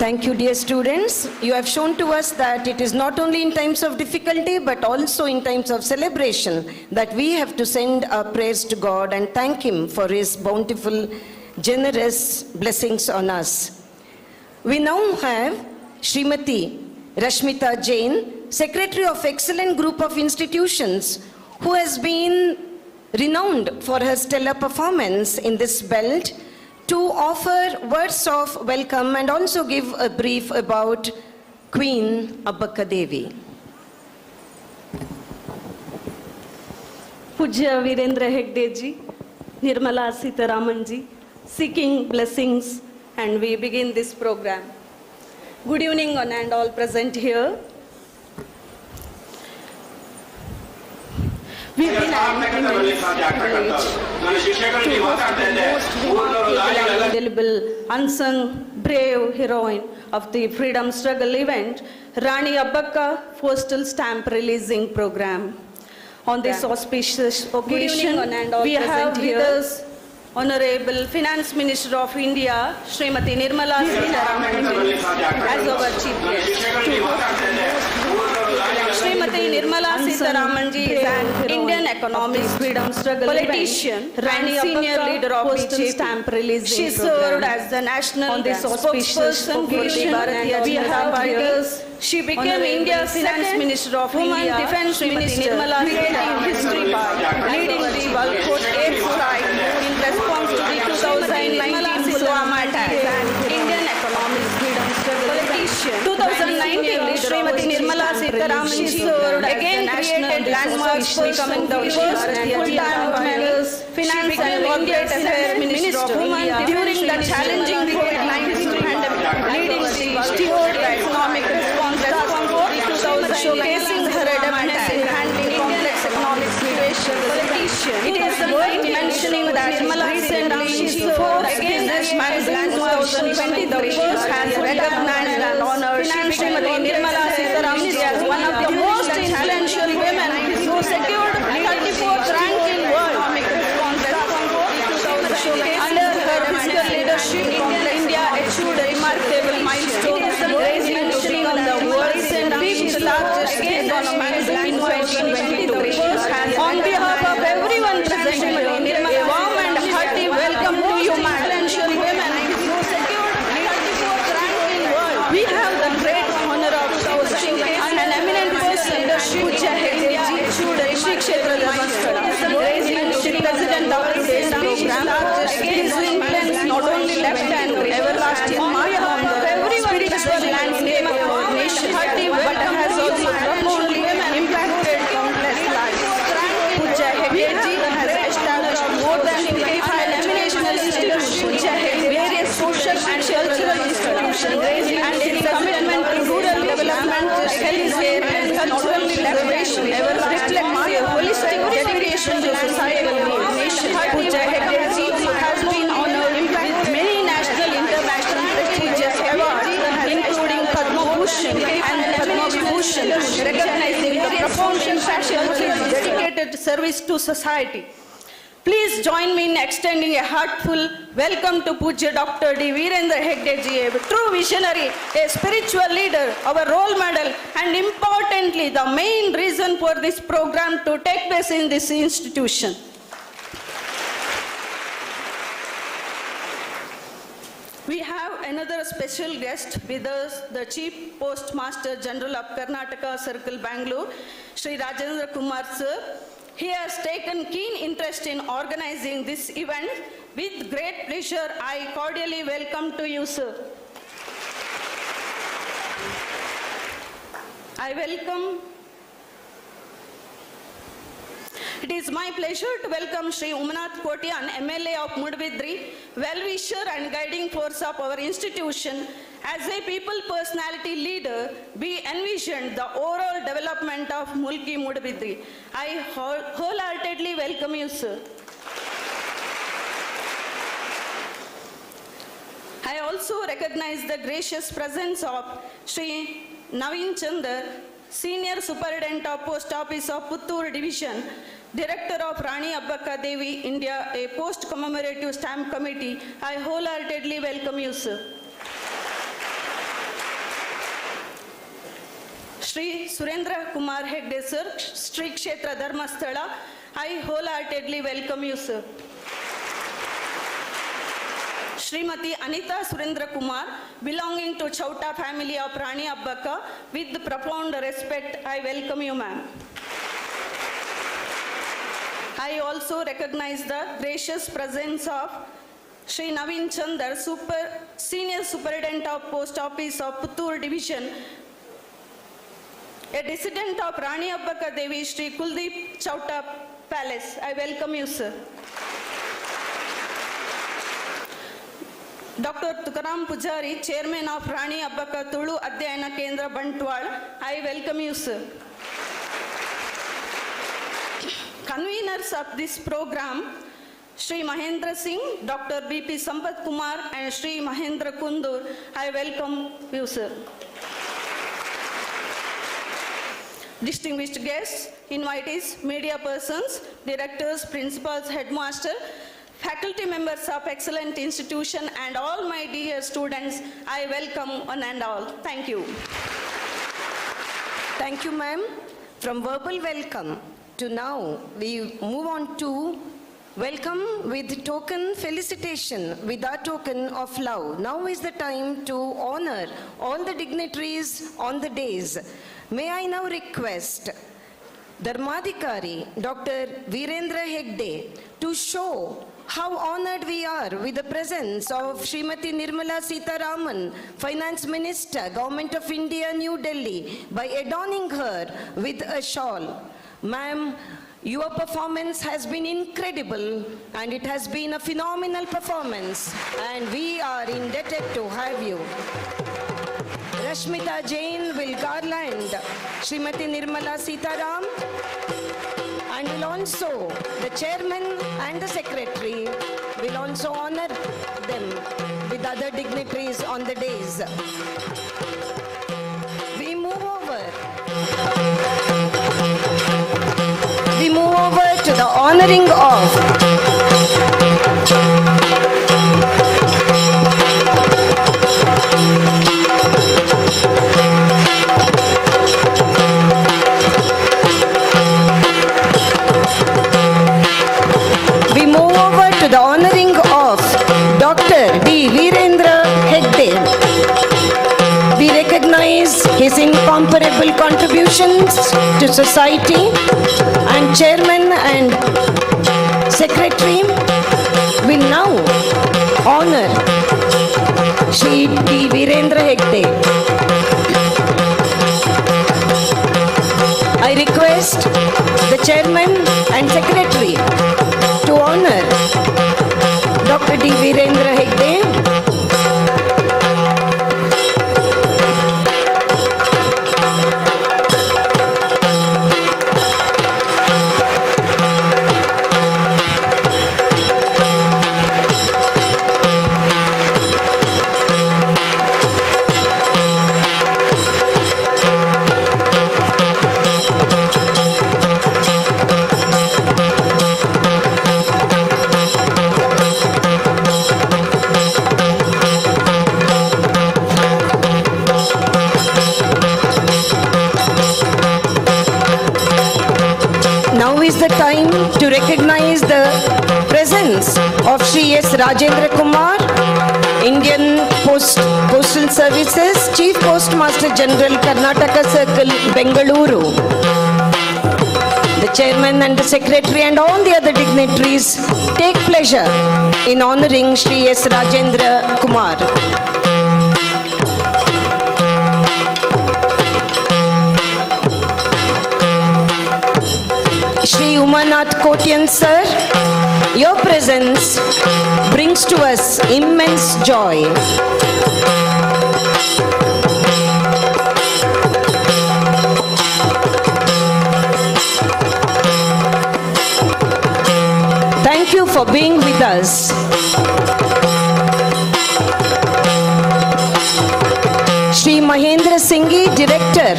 Thank you, dear students. You have shown to us that it is not only in times of difficulty, but also in times of celebration that we have to send our prayers to God and thank Him for His bountiful, generous blessings on us. We now have Srimati Rashmita Jain, Secretary of excellent group of institutions, who has been renowned for her stellar performance in this belt, to offer words of welcome and also give a brief about Queen Abbaka Devi. Pujya Virendra Hegde ji, Nirmala Sitaraman ji, seeking blessings, and we begin this program. Good evening one and all present here. We've been indelible, unsung, brave heroine of the freedom struggle event, Rani Abbaka Postal Stamp Releasing Program. On this auspicious occasion, we have with us Honorable Finance Minister of India, Srimati Nirmala Sitaraman as our chief guest. Srimati Nirmala Sitaraman is an Indian economist, freedom struggle politician, and senior leader of Postal Stamp Releasing She served as the national spokesperson for the Bharatiya Janata Party. She became India's Finance Minister of India, Defense Minister, creating history by leading the Balkot air flight in response to the 2019 Pulwama attack. Indian economist, freedom struggle politician. 2019, Srimati Nirmala Sitaraman served again created landmarks, becoming the first full-time woman Finance and Corporate Affairs Minister of India during the challenging COVID-19 pandemic, leading the steward economic response showcasing her adeptness in handling complex economic situations. It is worth mentioning that Nirmala recently Forbes Business Magazine 2020 the first has recognized and honored Srimati Nirmala Sitaraman as one of the most influential women who secured 34th rank in world economic response. Under her fiscal leadership, India achieved a remarkable milestone, raising on the world's fifth largest economic in 2022. On behalf of everyone present here, a warm and hearty welcome to you, influential women who secured 34th rank in world. We have the great honor of hosting an eminent person, Pujya Hegde ji, Shri Kshetra Dharmasthala, raising the president of today's program. His influence not only left an everlasting mark on the spiritual landscape of our nation, but has also profoundly impacted countless lives. Pujya Hegde ji has established more than 55 educational institutions, various social and cultural institutions, and its commitment to rural development, healthcare, and cultural preservation reflect a holistic dedication to societal needs. Pujya Hegde ji has been honored with many national, international prestigious awards, including Padma Bhushan and Padma Vibhushan, recognizing the profound impact of his dedicated service to society. Please join me in extending a heartful welcome to Pujya Dr. D. Virendra Hegde ji, a true visionary, a spiritual leader, our role model, and importantly, the main reason for this program to take place in this institution. We have another special guest with us, the Chief Postmaster General of Karnataka Circle, Bangalore, Sri Rajendra Kumar sir. He has taken keen interest in organizing this event. With great pleasure, I cordially welcome to you, sir. It is my pleasure to welcome Sri Umanath Kotiyan, MLA of Mudvidri, well-wisher and guiding force of our institution. As a people personality leader, we envisioned the overall development of Mulki Mudvidri. I wholeheartedly welcome you, sir. I also recognize the gracious presence of Sri Naveen Chandar, Senior Superintendent of Post Office of Puttur Division, Director of Rani Abbaka Devi, India, a post-commemorative stamp committee. I wholeheartedly welcome you, sir. Shri Surendra Kumar Hegde sir, Shri Kshetra Dharmasthala, I wholeheartedly welcome you, sir. Srimati Anita Surendra Kumar, belonging to Chauta family of Rani Abbaka, with profound respect, I welcome you, ma'am. I also recognize the gracious presence of Shri Naveen Chandar, Senior Superintendent of Post Office of Puttur Division, a descendant of Rani Abbaka Devi, Shri Kuldeep Chauta Palace. I welcome you, sir. Dr. Tukaram Pujari, Chairman of Rani Abbaka Tulu Adhyayana Kendra Bantwal, I welcome you, sir. Conveners of this program, Shri Mahendra Singh, Dr. B.P. Sampath Kumar and Shri Mahendra Kundur, I welcome you, sir. Distinguished guests, invitees, media persons, directors, principals, headmaster, faculty members of excellent institution and all my dear students, I welcome one and all. Thank you. Thank you, ma'am. From verbal welcome to now, we move on to welcome with token felicitation, with our token of love. Now is the time to honor all the dignitaries on the days. May I now request Dharmadhikari, Dr. Virendra Hegde, to show how honored we are with the presence of Srimati Nirmala Sitharaman, Finance Minister, Government of India, New Delhi, by adorning her with a shawl. Ma'am, your performance has been incredible and it has been a phenomenal performance and we are indebted to have you. Rashmita Jain will garland Srimati Nirmala Sitharam and will also, the chairman and the secretary will also honor them with other dignitaries on the days. We move over to the honoring of Dr. D. Virendra Hegde. We recognize his incomparable contributions to society, and Chairman and Secretary will now honor Shri D. Virendra Hegde. I request the Chairman and Secretary to honor Dr. D. Virendra Hegde. Time to recognize the presence of Shri S. Rajendra Kumar, Indian Postal Services, Chief Postmaster General, Karnataka Circle, Bengaluru. The Chairman and the Secretary and all the other dignitaries take pleasure in honoring Shri S. Rajendra Kumar. Shri Umanath Kotian sir, your presence brings to us immense joy. Thank you for being with us. Shri Mahendra Singhi, Director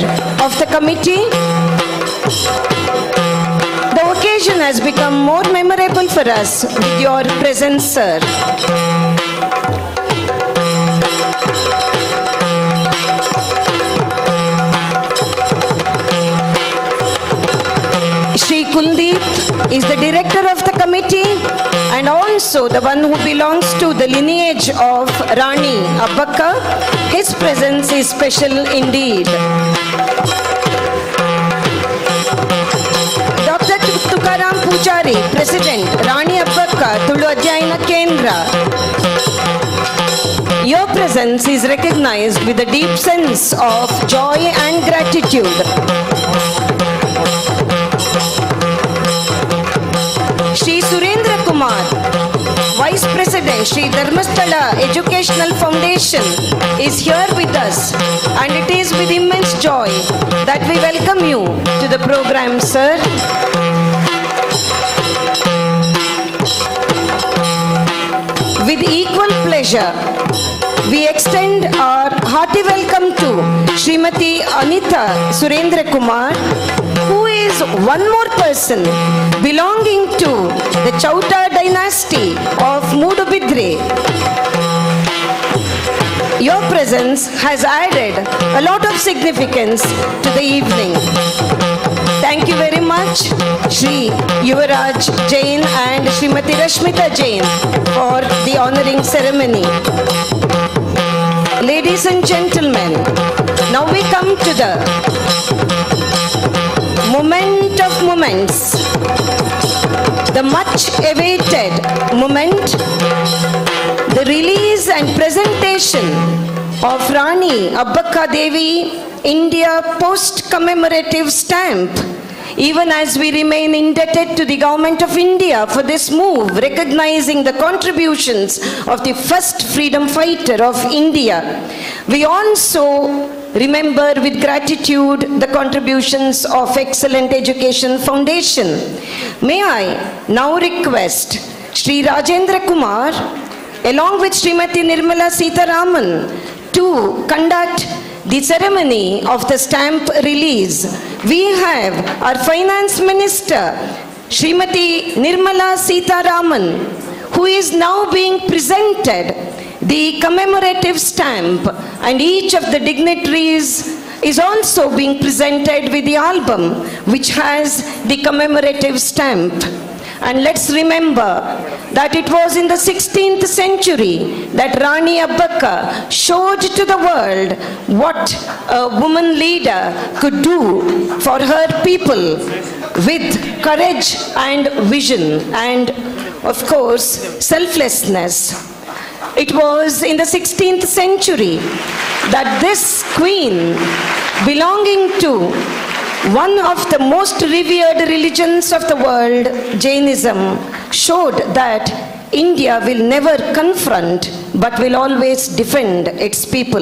of the committee. The occasion has become more memorable for us with your presence, sir. is the director of the committee and also the one who belongs to the lineage of Rani Abbakka. His presence is special indeed. Dr. Tukaram Pujari, President, Rani Abbakka Tulu Adhyayana Kendra. Your presence is recognized with a deep sense of joy and gratitude. Shri Surendra Kumar, Vice President, Shri Dharmasthala Educational Foundation is here with us, and it is with immense joy that we welcome you to the program, sir. With equal pleasure, we extend our hearty welcome to Srimati Anita Surendra Kumar, who is one more person belonging to the Chauta dynasty of Mudubidre. Your presence has added a lot of significance to the evening. Thank you very much, Shri Yuvaraj Jain and Srimati Rashmita Jain, for the honoring ceremony. Ladies and gentlemen, now we come to the moment of moments, the much awaited moment, the release and presentation of Rani Abbakka Devi India post-commemorative stamp. Even as we remain indebted to the Government of India for this move, recognizing the contributions of the first freedom fighter of India, we also remember with gratitude the contributions of Excellent Education Foundation. May I now request Shri Rajendra Kumar along with Srimati Nirmala Sitharaman to conduct the ceremony of the stamp release. We have our Finance Minister, Srimati Nirmala Sitharaman, who is now being presented the commemorative stamp, and each of the dignitaries is also being presented with the album which has the commemorative stamp. And let's remember that it was in the 16th century that Rani Abbakka showed to the world what a woman leader could do for her people with courage and vision and, of course, selflessness. It was in the 16th century that this queen, belonging to one of the most revered religions of the world, Jainism, showed that India will never confront but will always defend its people.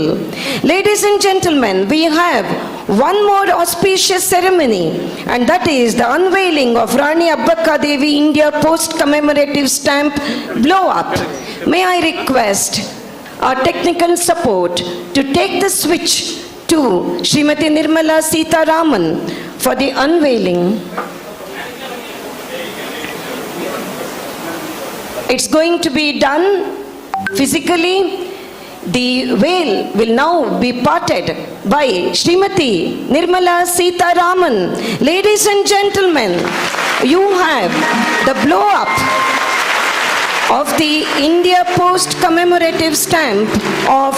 Ladies and gentlemen, we have one more auspicious ceremony, and that is the unveiling of Rani Abbakka Devi India post-commemorative stamp blow-up. May I request our technical support to take the switch to Srimati Nirmala Sitharaman for the unveiling. It's going to be done physically. The veil will now be parted by Srimati Nirmala Sitharaman. Ladies and gentlemen, you have the blow-up of the India Post commemorative stamp of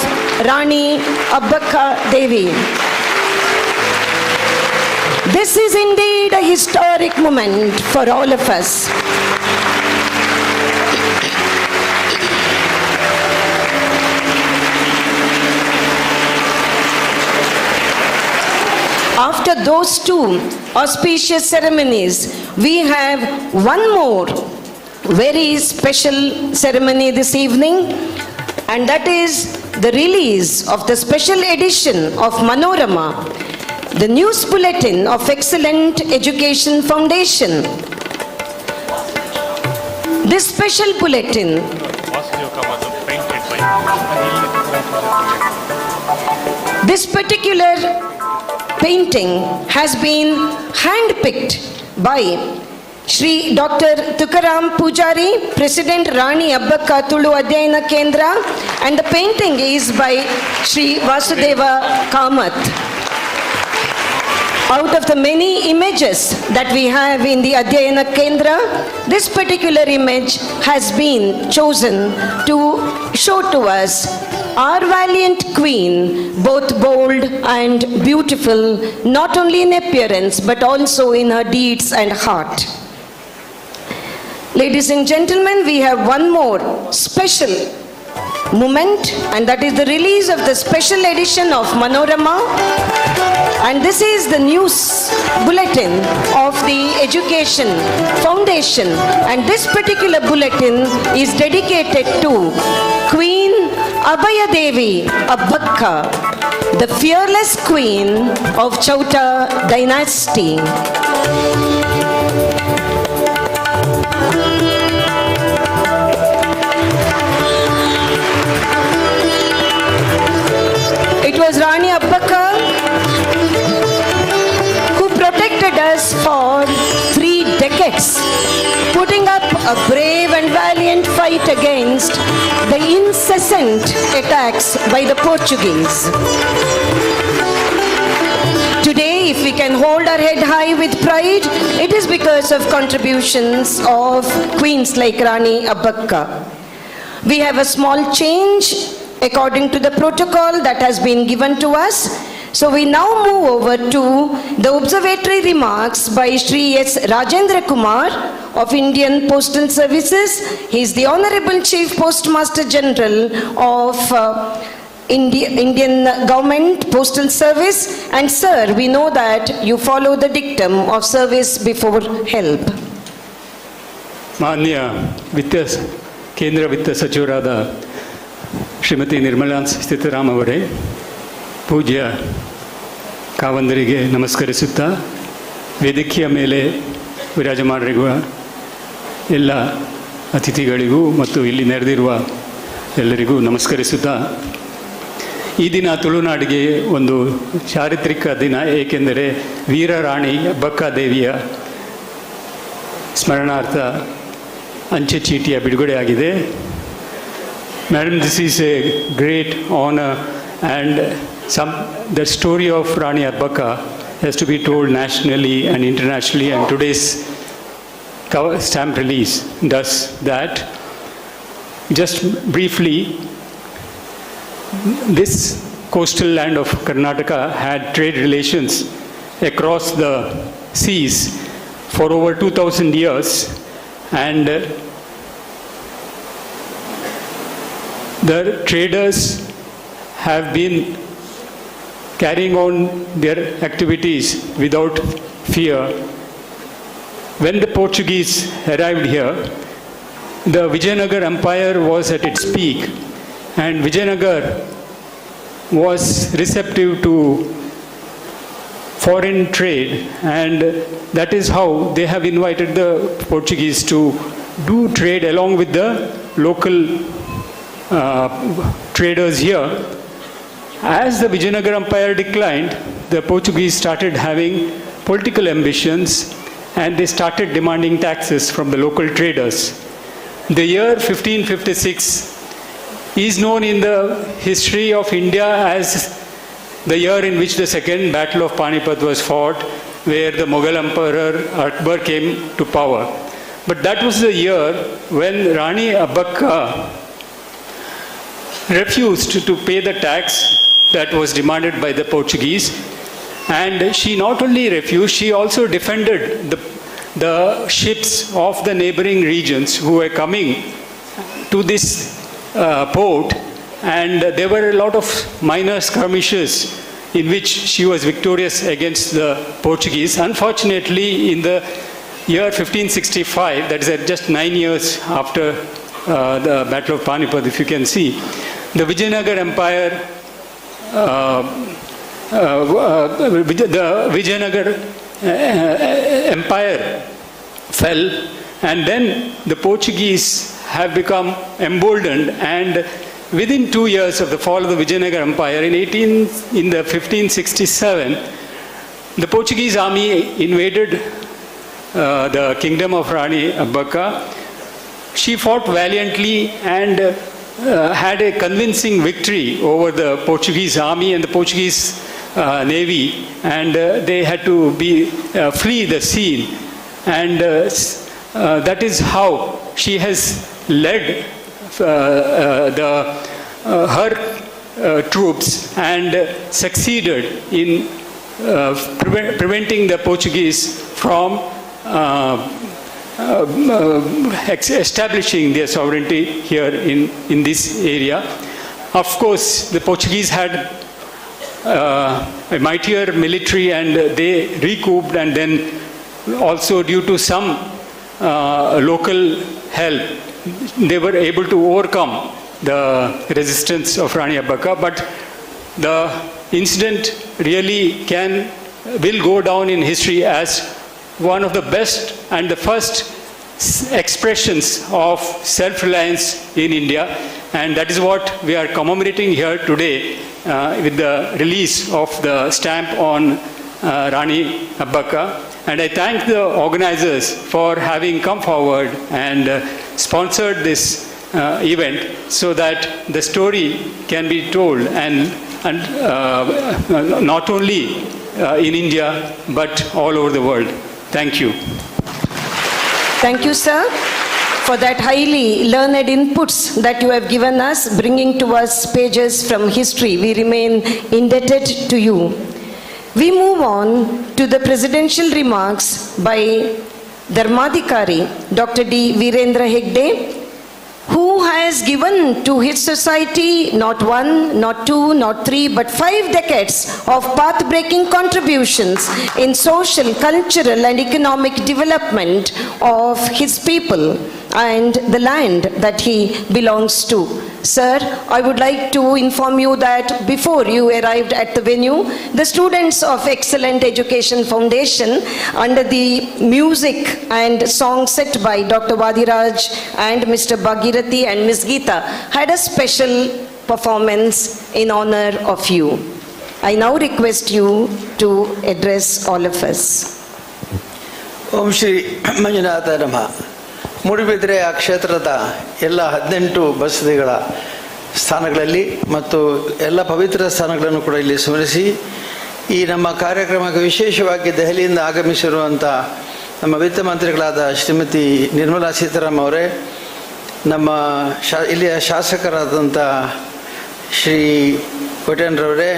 Rani Abbakka Devi. This is indeed a historic moment for all of us. After those two auspicious ceremonies, we have one more very special ceremony this evening, and that is the release of the special edition of Manorama, the news bulletin of Excellent Education Foundation. This special bulletin this particular painting has been handpicked by Shri Dr. Tukaram Pujari, President Rani Abbakka Tulu Adhyayana Kendra, and the painting is by Shri Vasudeva Kamath. Out of the many images that we have in the Adhyayana Kendra, this particular image has been chosen to show to us our valiant queen, both bold and beautiful, not only in appearance but also in her deeds and heart. Ladies and gentlemen, we have one more special moment, and that is the release of the special edition of Manorama. And this is the news bulletin of the Education Foundation. And this particular bulletin is dedicated to Queen Abhaya Devi Abbakka, the fearless queen of Chauta dynasty. It was Rani Abbakka who protected us for 3 decades, putting up a brave and valiant fight against the incessant attacks by the Portuguese. Today, if we can hold our head high with pride, it is because of contributions of queens like Rani Abbakka. We have a small change according to the protocol that has been given to us. So we now move over to the observatory remarks by Shri S. Rajendra Kumar of Indian Postal Services. He is the Honorable Chief Postmaster General of Indian Government Postal Service. And sir, we know that you follow the dictum of service before help. Manya Kendra Vitta Sachurada Shrimati Nirmala ಸ್ಥಿತರಾಮ್ ಅವರೇ, ಪೂಜ್ಯ ಕಾವಂದರಿಗೆ ನಮಸ್ಕರಿಸುತ್ತಾ, ವೇದಿಕೆಯ ಮೇಲೆ ವಿರಾಜಮಾನರಿರುವ ಎಲ್ಲ ಅತಿಥಿಗಳಿಗೂ ಮತ್ತು ಇಲ್ಲಿ ನೆರೆದಿರುವ ಎಲ್ಲರಿಗೂ ನಮಸ್ಕರಿಸುತ್ತಾ, ಈ ದಿನ ತುಳುನಾಡಿಗೆ ಒಂದು ಚಾರಿತ್ರಿಕ ದಿನ. ಏಕೆಂದರೆ ವೀರರಾಣಿ ಅಬ್ಬಕ್ಕಾದೇವಿಯ ಸ್ಮರಣಾರ್ಥ ಅಂಚೆ ಚೀಟಿಯ ಬಿಡುಗಡೆಯಾಗಿದೆ. Madam, this is a great honor, and the story of Rani Abbakka has to be told nationally and internationally, and today's stamp release does that. Just briefly, this coastal land of Karnataka had trade relations across the seas for over 2,000 years, and the traders have been carrying on their activities without fear. When the Portuguese arrived here, the Vijayanagar Empire was at its peak, and Vijayanagar was receptive to foreign trade, and that is how they have invited the Portuguese to do trade along with the local traders here. As the Vijayanagar Empire declined, the Portuguese started having political ambitions, and they started demanding taxes from the local traders. The year 1556 is known in the history of India as the year in which the second battle of Panipat was fought, where the Mughal Emperor Akbar came to power. But that was the year when Rani Abbakka refused to pay the tax that was demanded by the Portuguese, and she not only refused, she also defended the ships of the neighboring regions who were coming to this port, and there were a lot of minor skirmishes in which she was victorious against the Portuguese. Unfortunately, in the year 1565, that is just 9 years after the Battle of Panipat, if you can see, the Vijayanagar Empire, the Vijayanagar Empire fell, and then the Portuguese have become emboldened, and within 2 years of the fall of the Vijayanagar Empire, in the 1567, the Portuguese army invaded the kingdom of Rani Abbakka. She fought valiantly and had a convincing victory over the Portuguese army, and the Portuguese navy, and they had to flee the scene. And that is how she has led her troops and succeeded in preventing the Portuguese from establishing their sovereignty here in this area. Of course, the Portuguese had a mightier military, and they recouped, and then also due to some local help, they were able to overcome the resistance of Rani Abbaka. But the incident really will go down in history as one of the best and the first expressions of self-reliance in India, and that is what we are commemorating here today with the release of the stamp on Rani Abbaka. And I thank the organizers for having come forward and sponsored this event so that the story can be told, and not only in India but all over the world. Thank you. Thank you, sir, for that highly learned inputs that you have given us, bringing to us pages from history. We remain indebted to you. We move on to the presidential remarks by Dharmadhikari, Dr. D. Virendra Hegde, who has given to his society not one, not two, not three, but 5 decades of path-breaking contributions in social, cultural, and economic development of his people and the land that he belongs to. Sir, I would like to inform you that before you arrived at the venue, the students of Excellent Education Foundation, under the music and song set by Dr. Vadiraj and Mr. Bhagirathi and Ms. Geeta, had a special performance in honor of you. I now request you to address all of us. Om Shri Manjunatha Namaha. Moodbidri ಆ ಕ್ಷೇತ್ರದ ಎಲ್ಲ 18 ಬಸದಿಗಳ ಸ್ಥಾನಗಳಲ್ಲಿ ಮತ್ತು ಎಲ್ಲ ಪವಿತ್ರ ಸ್ಥಾನಗಳನ್ನು ಕೂಡ ಇಲ್ಲಿ ಸ್ಮರಿಸಿ, ಈ ನಮ್ಮ ಕಾರ್ಯಕ್ರಮಕ್ಕೆ ವಿಶೇಷವಾಗಿ ದೆಹಲಿಯಿಂದ ಆಗಮಿಸಿರುವಂಥ ನಮ್ಮ ವಿತ್ತ ಮಂತ್ರಿಗಳಾದ ಶ್ರೀಮತಿ ನಿರ್ಮಲಾ ಸೀತಾರಾಮನ್ ಅವರೇ, ನಮ್ಮ ಇಲ್ಲಿಯ ಶಾಸಕರಾದಂಥ ಶ್ರೀ ಕೋಟೆನ್ರವರೇ,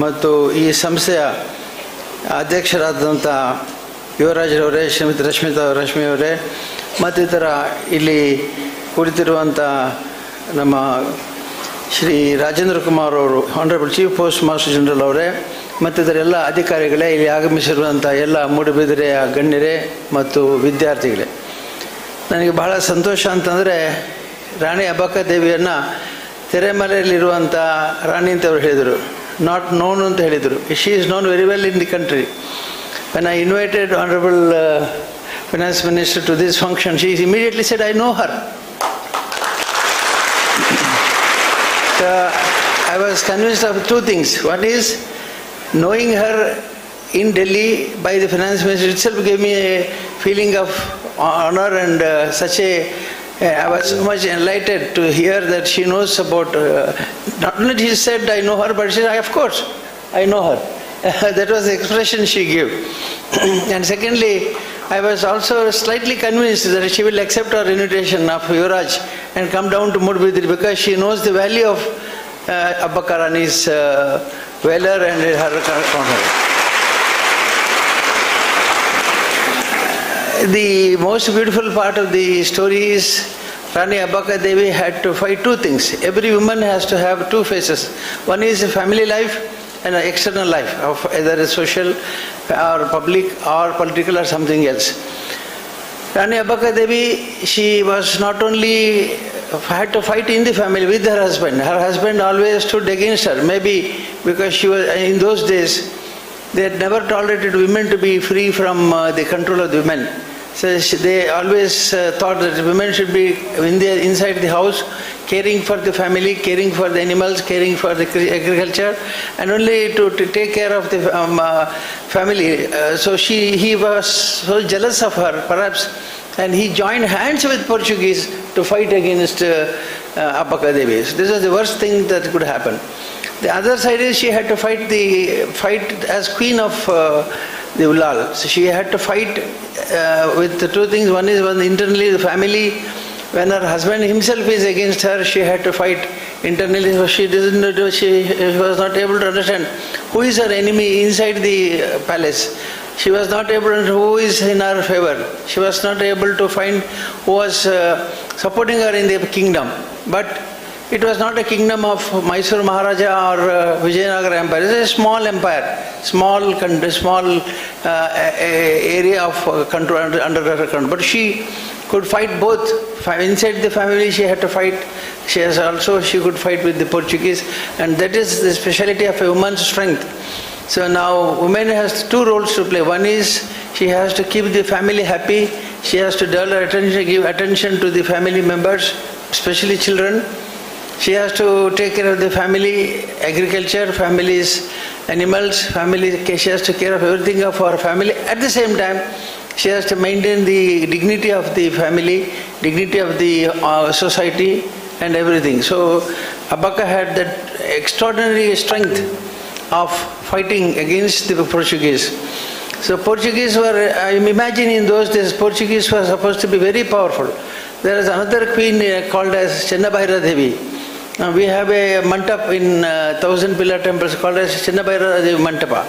ಮತ್ತು ಈ ಸಂಸ್ಥೆಯ ಅಧ್ಯಕ್ಷರಾದಂಥ ಯುವರಾಜ್ರವರೇ, ಶ್ರೀಮತಿ ರಶ್ಮಿಯವರೇ, ಮತ್ತಿತರ ಇಲ್ಲಿ ಕುಳಿತಿರುವಂಥ ನಮ್ಮ ಶ್ರೀ ರಾಜೇಂದ್ರ ಕುಮಾರ್ ಅವರು, honourable chief post master general ಅವರೇ, ಮತ್ತಿತರ ಎಲ್ಲ ಅಧಿಕಾರಿಗಳೇ, ಇಲ್ಲಿ ಆಗಮಿಸಿರುವಂಥ ಎಲ್ಲ ಮೂಡುಬಿದಿರೆಯ ಗಣ್ಯರೇ ಮತ್ತು ವಿದ್ಯಾರ್ಥಿಗಳೇ, ನನಗೆ ಬಹಳ ಸಂತೋಷ ಅಂತಂದರೆ, ರಾಣಿ ಅಬ್ಬಕ್ಕ ದೇವಿಯನ್ನು ತೆರೆಮರೆಯಲ್ಲಿರುವಂಥ ರಾಣಿ ಅಂತ ಅವರು ಹೇಳಿದರು, ನಾಟ್ ನೋನ್ ಅಂತ ಹೇಳಿದರು. She is known very well in the country. When I invited Honorable Finance Minister to this function, she immediately said, I know her. So I was convinced of 2 things. One is, knowing her in Delhi by the Finance Minister itself gave me a feeling of honor and I was so much enlightened to hear that she knows about, not only she said, I know her, but she said, of course, I know her. That was the expression she gave. And secondly, I was also slightly convinced that she will accept our invitation of Yuvraj and come down to Mudbidri, because she knows the value of Abbaka Rani's valor and her honor. The most beautiful part of the story is Rani Abbaka Devi had to fight 2 things. Every woman has to have 2 faces. One is a family life and an external life, of either a social or public or political or something else. Rani Abbaka Devi, she was not only had to fight in the family with her husband. Her husband always stood against her, maybe because she was, in those days, they had never tolerated women to be free from the control of the women. So they always thought that women should be inside the house, caring for the family, caring for the animals, caring for the agriculture, and only to take care of the family. So he was so jealous of her, perhaps, and he joined hands with Portuguese to fight against Abbaka Devi. This was the worst thing that could happen. The other side is she had to fight as queen of the Ulal. So she had to fight with the two things. One is internally the family. When her husband himself is against her, she had to fight internally. So she was not able to understand who is her enemy inside the palace. She was not able to understand who is in her favor. She was not able to find who was supporting her in the kingdom. But it was not a kingdom of Mysore Maharaja or Vijayanagara Empire. It is a small empire, small country, small area of control under her control. But she could fight both. Inside the family she had to fight. She could fight with the Portuguese, and that is the speciality of a woman's strength. So now woman has two roles to play. One is she has to keep the family happy. She has to give attention to the family members, especially children. She has to take care of the family, agriculture, family's animals, she has to take care of everything of her family. At the same time, she has to maintain the dignity of the family, dignity of the society and everything. So Abbaka had that extraordinary strength of fighting against the Portuguese. So Portuguese were, I'm imagining in those days, Portuguese were supposed to be very powerful. There is another queen called as Chennabhaira Devi. We have a mantap in 1000 pillar temples called as Chennabhaira Devi Mantapa.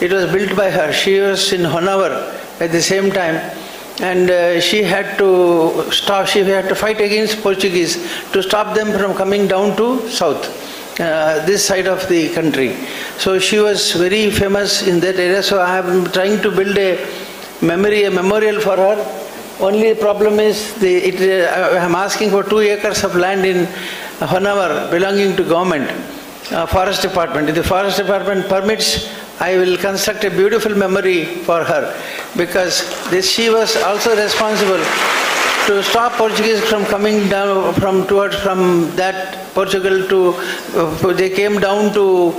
It was built by her. She was in Honavar at the same time, and she had to fight against Portuguese to stop them from coming down to south, this side of the country. So she was very famous in that area. So I am trying to build a memorial for her. Only problem is I am asking for 2 acres of land in Honavar belonging to government, forest department. If the forest department permits, I will construct a beautiful memory for her, because she was also responsible to stop Portuguese from coming down from that Portugal to, they came down to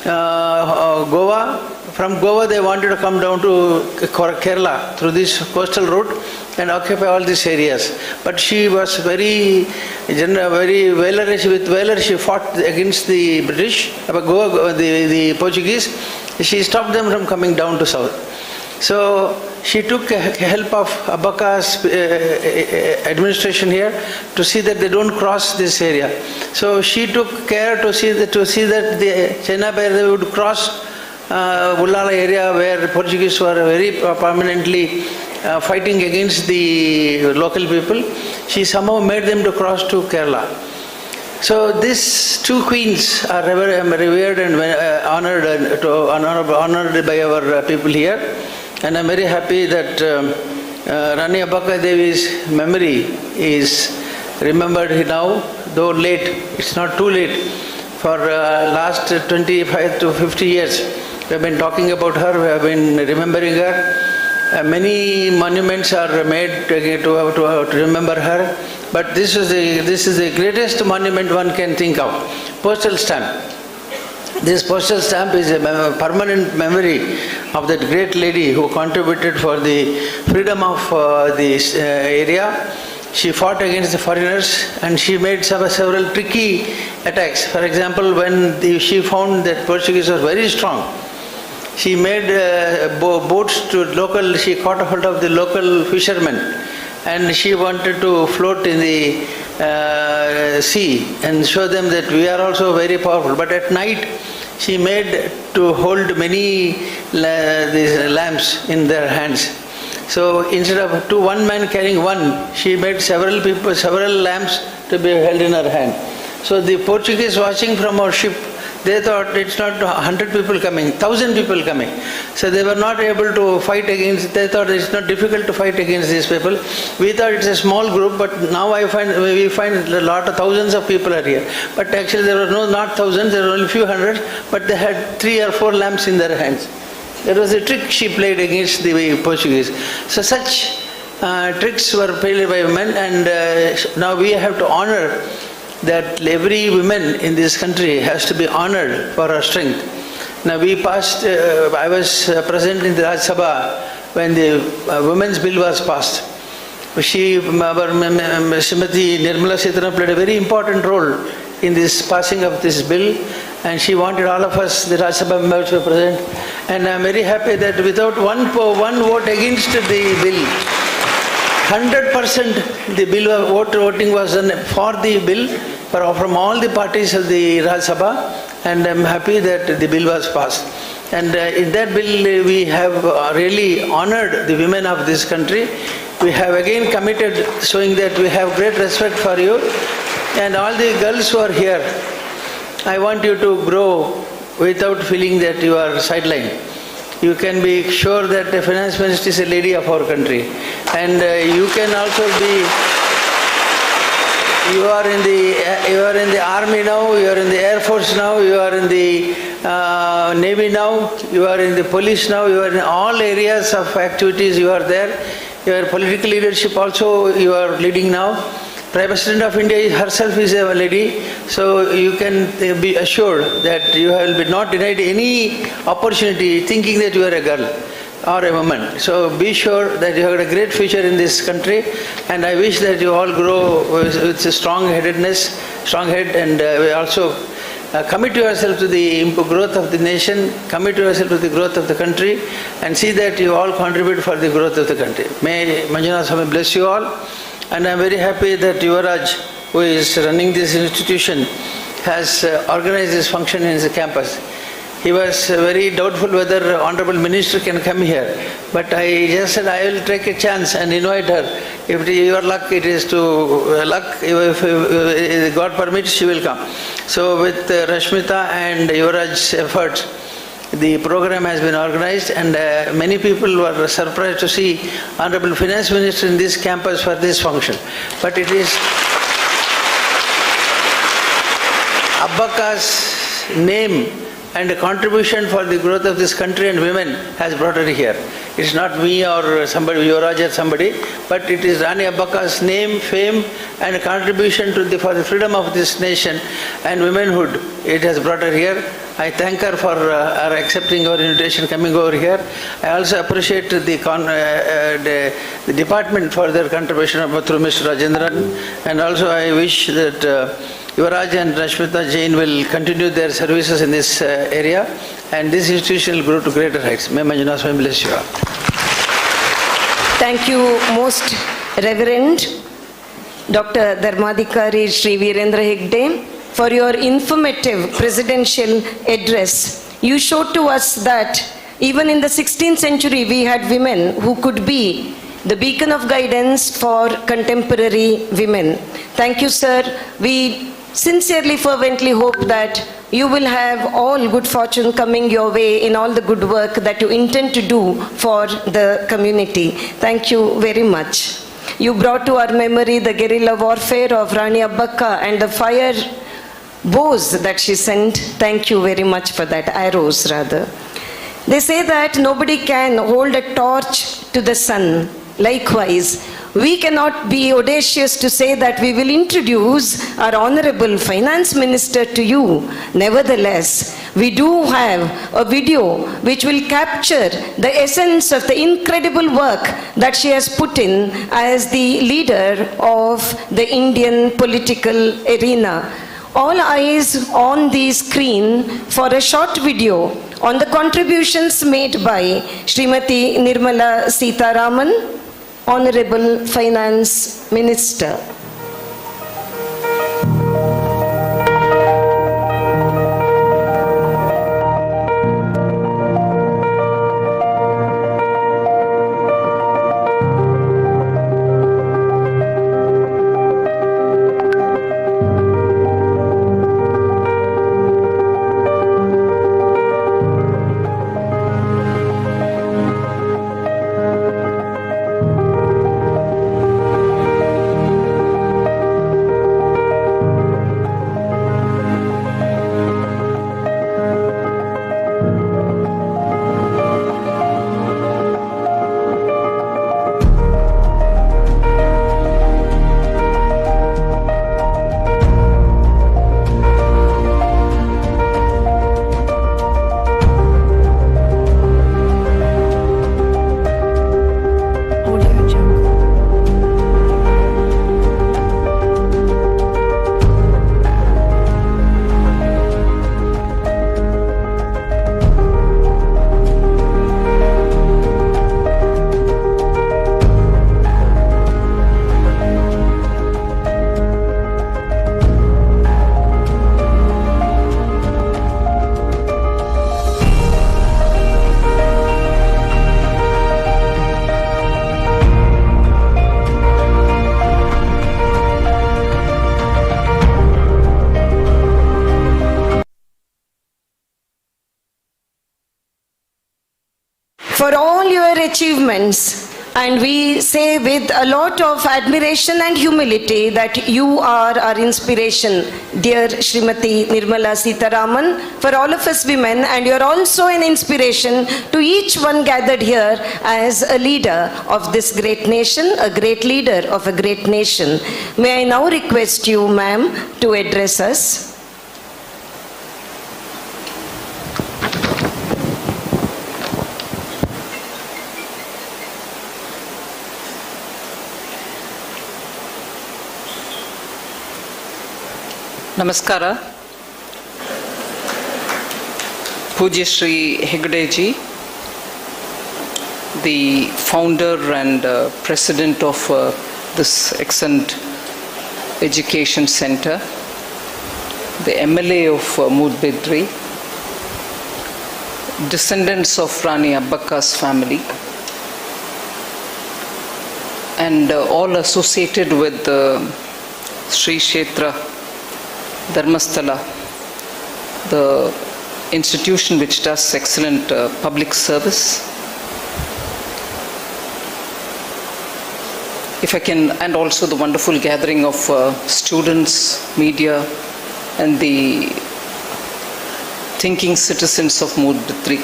Goa. From Goa they wanted to come down to Kerala through this coastal route and occupy all these areas. But she was very valorous. With valor she fought against the British, the Portuguese. She stopped them from coming down to south. So she took help of Abbaka's administration here to see that they don't cross this area. So she took care to see that the Chennabhaira would cross Ullala area where Portuguese were very permanently fighting against the local people. She somehow made them to cross to Kerala. So these two queens are revered and honored by our people here. And I'm very happy that Rani Abbaka Devi's memory is remembered now, though late. It's not too late. For last 25 to 50 years, we have been talking about her, we have been remembering her. Many monuments are made to remember her, but this is the greatest monument one can think of. Postal stamp. This postal stamp is a permanent memory of that great lady who contributed for the freedom of this area. She fought against the foreigners and she made several tricky attacks. For example, when she found that Portuguese was very strong, she made boats to she caught a hold of the local fishermen and she wanted to float in the sea and show them that we are also very powerful. But at night she made to hold many these lamps in their hands. So instead of one man carrying one, she made several lamps to be held in her hand. So the Portuguese watching from our ship, they thought it's not 100 people coming, 1,000 people coming. So they were not able to fight against, they thought it's not difficult to fight against these people. We thought it's a small group, but now we find a lot of thousands of people are here. But actually there were not thousands, there were only few hundreds, but they had 3 or 4 lamps in their hands. That was a trick she played against the Portuguese. So such tricks were played by women, and now we have to honor that every woman in this country has to be honored for her strength. Now we passed, I was present in the Rajya Sabha when the Women's Bill was passed. Srimati Nirmala Sitharaman played a very important role in this passing of this bill, and she wanted all of us, the Rajya Sabha members, to be present. And I'm very happy that without one vote against the bill, 100% the bill voting was done for the bill from all the parties of the Rajya Sabha, and I'm happy that the bill was passed. And in that bill we have really honored the women of this country. We have again committed, showing that we have great respect for you. And all the girls who are here, I want you to grow without feeling that you are sidelined. You can be sure that the finance minister is a lady of our country. And you can also be, you are in the army now, you are in the air force now, you are in the navy now, you are in the police now, you are in all areas of activities, you are there. Your political leadership also you are leading now. Prime President of India herself is a lady, so you can be assured that you will be not denied any opportunity thinking that you are a girl or a woman. So be sure that you have a great future in this country, and I wish that you all grow with a strong head, and we also commit yourself to the growth of the nation, commit yourself to the growth of the country, and see that you all contribute for the growth of the country. May Manjunath Swami bless you all. And I am very happy that Yuvaraj, who is running this institution, has organized this function in the campus. He was very doubtful whether Honorable Minister can come here, but I just said I will take a chance and invite her. If your luck, it is to luck, if God permits, she will come. So with Rashmita and Yuvaraj's efforts, the program has been organized, and many people were surprised to see Honorable Finance Minister in this campus for this function. But it is Abbaka's name and a contribution for the growth of this country and women has brought her here. It's not me or somebody, Yuvaraj or somebody, but it is Rani Abbaka's name, fame, and a contribution for the freedom of this nation and womanhood. It has brought her here. I thank her for her accepting our invitation, coming over here. I also appreciate the department for their contribution through Mr. Rajendran, and also I wish that Yuvaraj and Rashmita Jain will continue their services in this area, and this institution will grow to greater heights. May Manjunath Swami bless you all. Thank you, Most Reverend Dr. Dharmadhikari Sri Virendra Hegde, for your informative presidential address. You showed to us that even in the 16th century we had women who could be the beacon of guidance for contemporary women. Thank you, sir. We sincerely, fervently hope that you will have all good fortune coming your way in all the good work that you intend to do for the community. Thank you very much. You brought to our memory the guerrilla warfare of Rani Abbaka and the fire bows that she sent. Thank you very much for that, arrows rather. They say that nobody can hold a torch to the sun. Likewise, we cannot be audacious to say that we will introduce our Honorable Finance Minister to you. Nevertheless, we do have a video which will capture the essence of the incredible work that she has put in as the leader of the Indian political arena. All eyes on the screen for a short video on the contributions made by Srimati Nirmala Sitharaman, Honorable Finance Minister. for all your achievements. And we say with a lot of admiration and humility that you are our inspiration, dear Srimati Nirmala Sitaraman, for all of us women, and you're also an inspiration to each one gathered here as a leader of this great nation, a great leader of a great nation. May I now request you, ma'am, to address us. Namaskara. Pujya Shri Hegdeji, the founder and president of this excellent education center, the MLA of Moodbidri, descendants of Rani Abbakka's family, and all associated with Sri Kshetra Dharmasthala, the institution which does excellent public service. If I can, and also the wonderful gathering of students, media, and the thinking citizens of Moodbidri.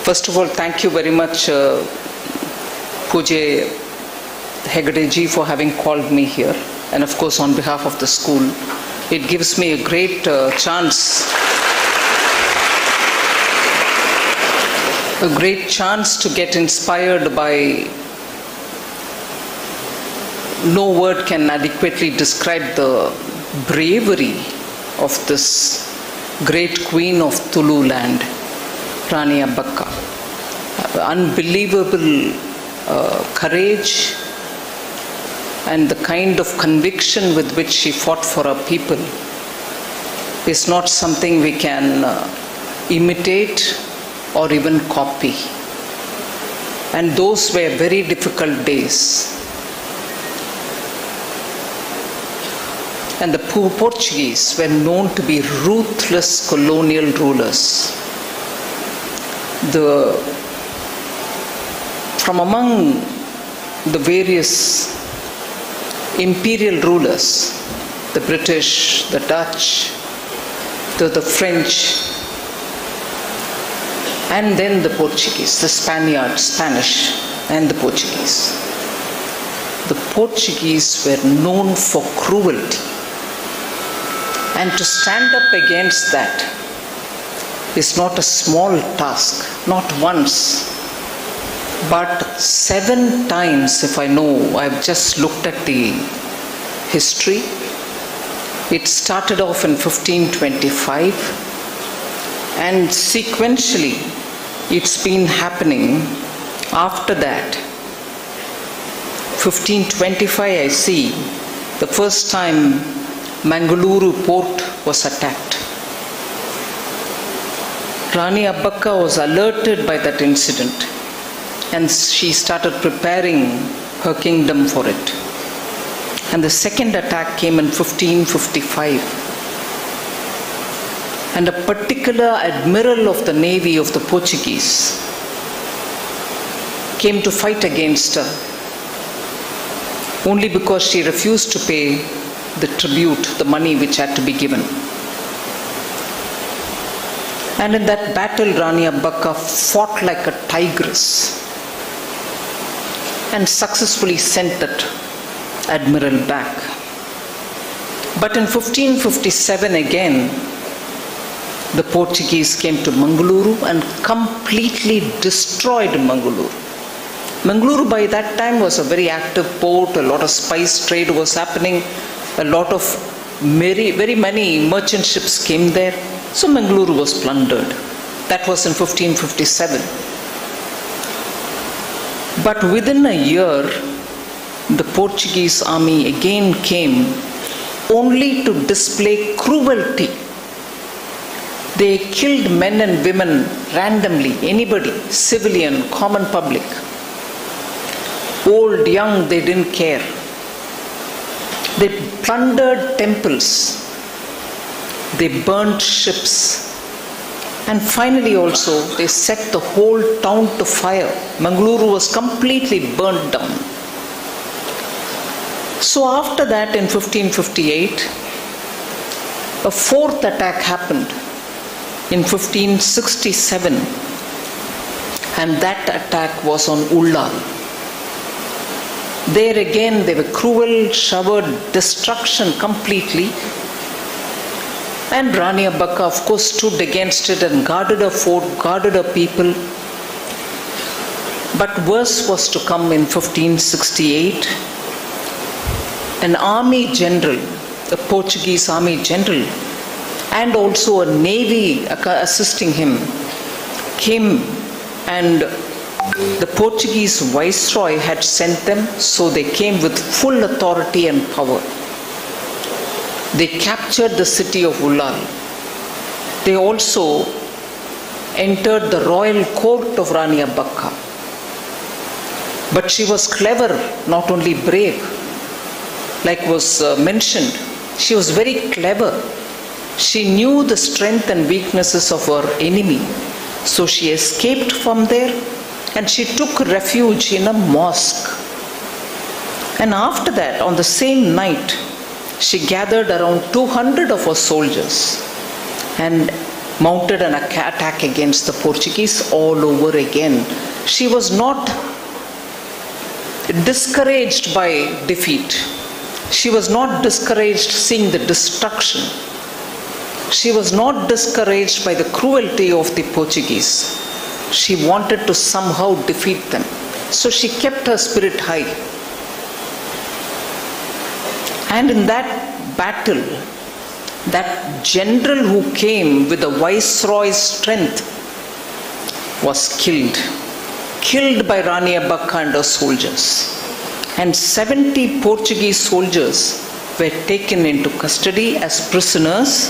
First of all, thank you very much, Pujya Hegdeji, for having called me here, and of course on behalf of the school. It gives me a great chance to get inspired by, no word can adequately describe the bravery of this great queen of Tulu land, Rani Abbakka. Unbelievable courage and the kind of conviction with which she fought for her people is not something we can imitate or even copy. And those were very difficult days. And the Portuguese were known to be ruthless colonial rulers. From among the various imperial rulers, the British, the Dutch, the French, and then the Portuguese, the Spanish, and the Portuguese. The Portuguese were known for cruelty. And to stand up against that is not a small task, not once, but 7 times, if I know. I've just looked at the history. It started off in 1525, and sequentially it's been happening after that. 1525, I see, the first time Mangaluru port was attacked. Rani Abbakka was alerted by that incident, and she started preparing her kingdom for it. And the second attack came in 1555. And a particular admiral of the navy of the Portuguese came to fight against her, only because she refused to pay the tribute, the money which had to be given. And in that battle, Rani Abbakka fought like a tigress and successfully sent that admiral back. But in 1557 again, the Portuguese came to Mangaluru and completely destroyed Mangaluru. Mangaluru by that time was a very active port, a lot of spice trade was happening, a lot of very many merchant ships came there. So Mangaluru was plundered. That was in 1557. But within a year, the Portuguese army again came, only to display cruelty. They killed men and women randomly, anybody, civilian, common public. Old, young, they didn't care. They plundered temples. They burnt ships. And finally also, they set the whole town to fire. Mangaluru was completely burnt down. So after that, in 1558, a fourth attack happened in 1567, and that attack was on Ullal. There again, they were cruel, showered destruction completely. And Rani Abbakka, of course, stood against it and guarded her fort, guarded her people. But worse was to come in 1568. An army general, a Portuguese army general, and also a navy assisting him, came, and the Portuguese viceroy had sent them, so they came with full authority and power. They captured the city of Ullal. They also entered the royal court of Rani Abbakka. But she was clever, not only brave. Like was mentioned, she was very clever. She knew the strength and weaknesses of her enemy. So she escaped from there and she took refuge in a mosque. And after that, on the same night, she gathered around 200 of her soldiers and mounted an attack against the Portuguese all over again. She was not discouraged by defeat. She was not discouraged seeing the destruction. She was not discouraged by the cruelty of the Portuguese. She wanted to somehow defeat them. So she kept her spirit high. And in that battle, that general who came with the viceroy's strength was killed by Rani Abbakka and her soldiers. And 70 Portuguese soldiers were taken into custody as prisoners,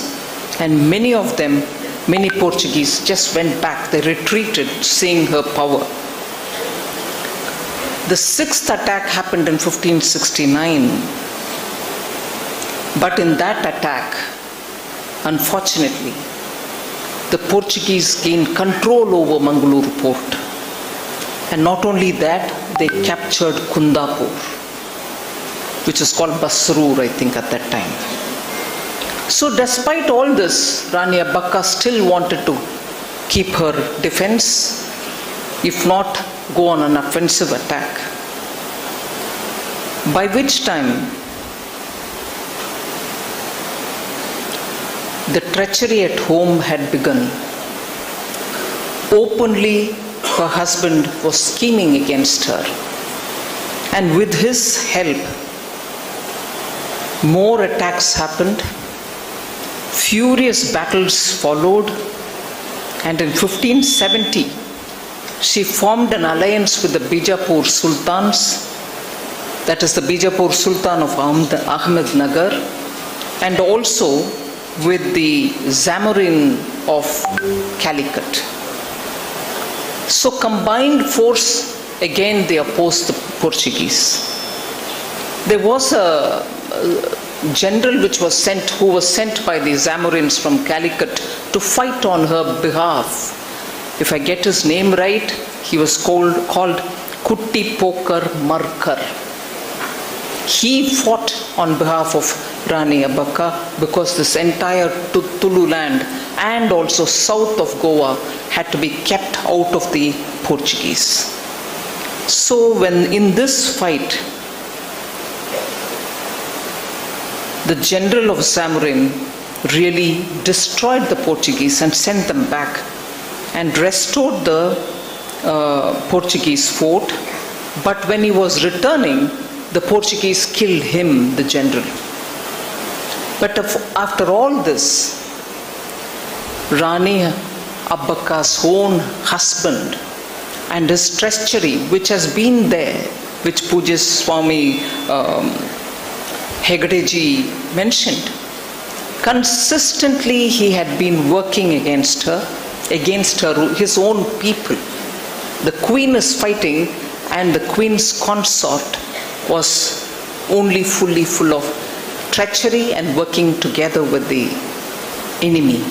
and many of them, many Portuguese, just went back. They retreated, seeing her power. The sixth attack happened in 1569. But in that attack, unfortunately, the Portuguese gained control over Mangaluru port. And not only that, they captured Kundapur, which is called Basrur, I think, at that time. So despite all this, Rani Abbakka still wanted to keep her defense, if not go on an offensive attack. By which time, the treachery at home had begun. Openly, her husband was scheming against her. And with his help, more attacks happened. Furious battles followed. And in 1570, she formed an alliance with the Bijapur Sultans, that is the Bijapur Sultan of Ahmednagar, and also with the Zamorin of Calicut. So combined force, again they opposed the Portuguese. There was a general who was sent by the Zamorins from Calicut to fight on her behalf. If I get his name right, he was called Kutti Pokar Markar. He fought on behalf of Rani Abbakka because this entire Tulu land and also south of Goa had to be kept out of the Portuguese. So when in this fight, the general of Zamorin really destroyed the Portuguese and sent them back and restored the Portuguese fort. But when he was returning, the Portuguese killed him, the general. But after all this, Rani Abbakka's own husband and his treachery, which has been there, which Pujya Swami Hegadeji mentioned, consistently he had been working against her, his own people. The queen is fighting, and the queen's consort was only fully full of treachery and working together with the enemy.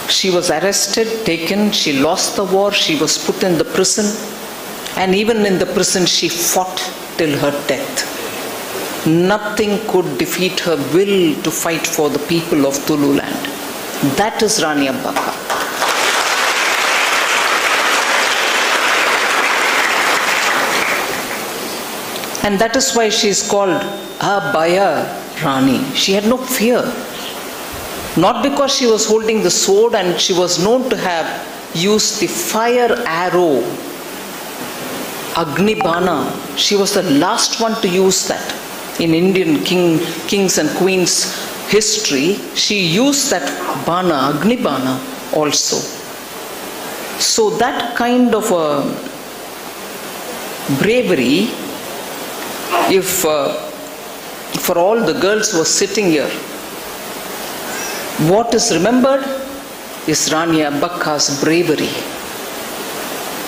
She was arrested, taken, she lost the war, she was put in the prison, and even in the prison she fought till her death. Nothing could defeat her will to fight for the people of Tulu land. That is Rani Abbakka. And that is why she is called Abhaya Rani. She had no fear. Not because she was holding the sword, and she was known to have used the fire arrow, Agni Bana. She was the last one to use that. In Indian kings and queens history, she used that Bana, Agni Bana also. So that kind of a bravery, if for all the girls who are sitting here, what is remembered is Rani Abbakka's bravery.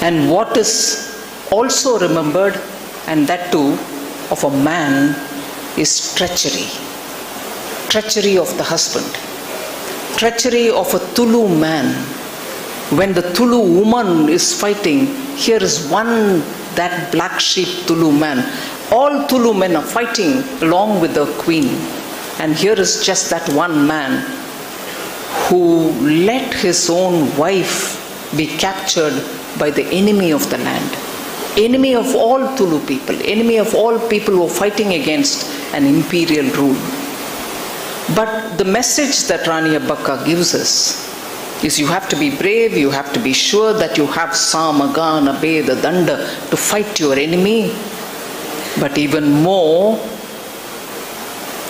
And what is also remembered, and that too of a man, is treachery. Treachery of the husband. Treachery of a Tulu man. When the Tulu woman is fighting, here is one, that black sheep Tulu man. All Tulu men are fighting along with the queen. And here is just that one man who let his own wife be captured by the enemy of the land. Enemy of all Tulu people. Enemy of all people who are fighting against an imperial rule. But the message that Rani Abbakka gives us is you have to be brave, you have to be sure that you have Sama, Gana, Beda, Danda to fight your enemy. But even more,